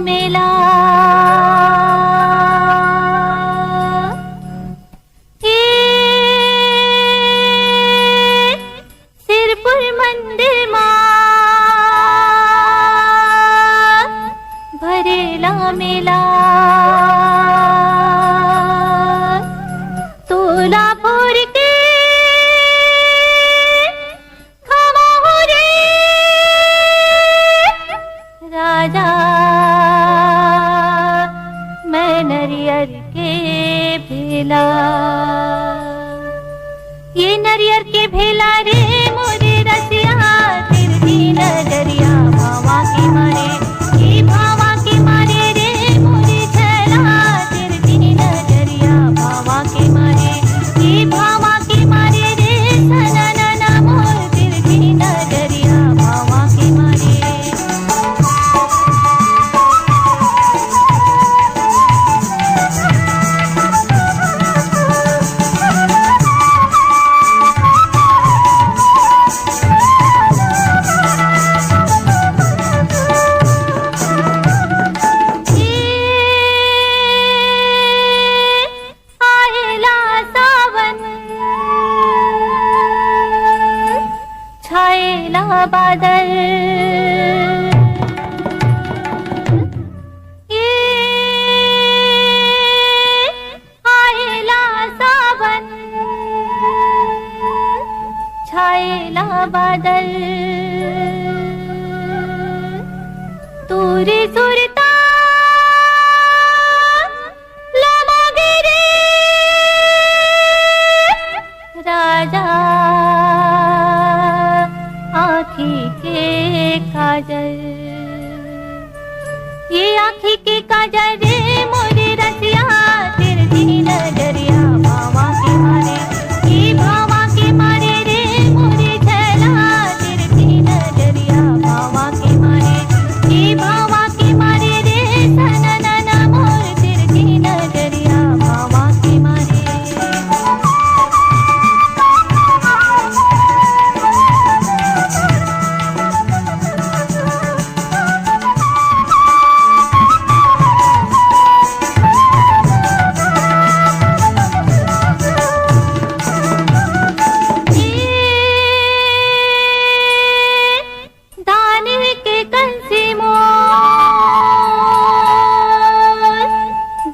मेला सिरपुर मंदिर भरेला मेला तोलापुर के राजा मैं नरियर के भेला, ये नरियर के भेला रे मोरे रसिया तिरछी नजरिया भावा के मारे, ये भावा के मारे रे मोरे छला तिरछी नजरिया भावा के मारे, ये भावा के मारे रे सनना मोर तिरछी नजरिया भावा के मारे। छाएला बादल ये आएला सावन, छाएला बादल तूरी सुरता लमागे रे राजा आँखी के काजल, ये आँखी के काजल रे मोरे रसिया तिरछी नजरिया भावा के मारे, ये भावा के मारे रे मोरे छला तिरछी नजरिया भावा के मारे, ये भावा के मारे रे सनना मोर तिरछी नजरिया भावा के मारे।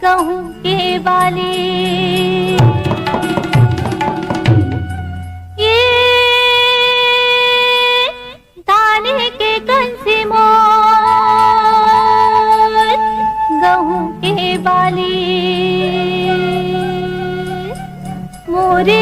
गहूं के बाली ये दाने के कंसी मोर, गहूं के बाली मोरे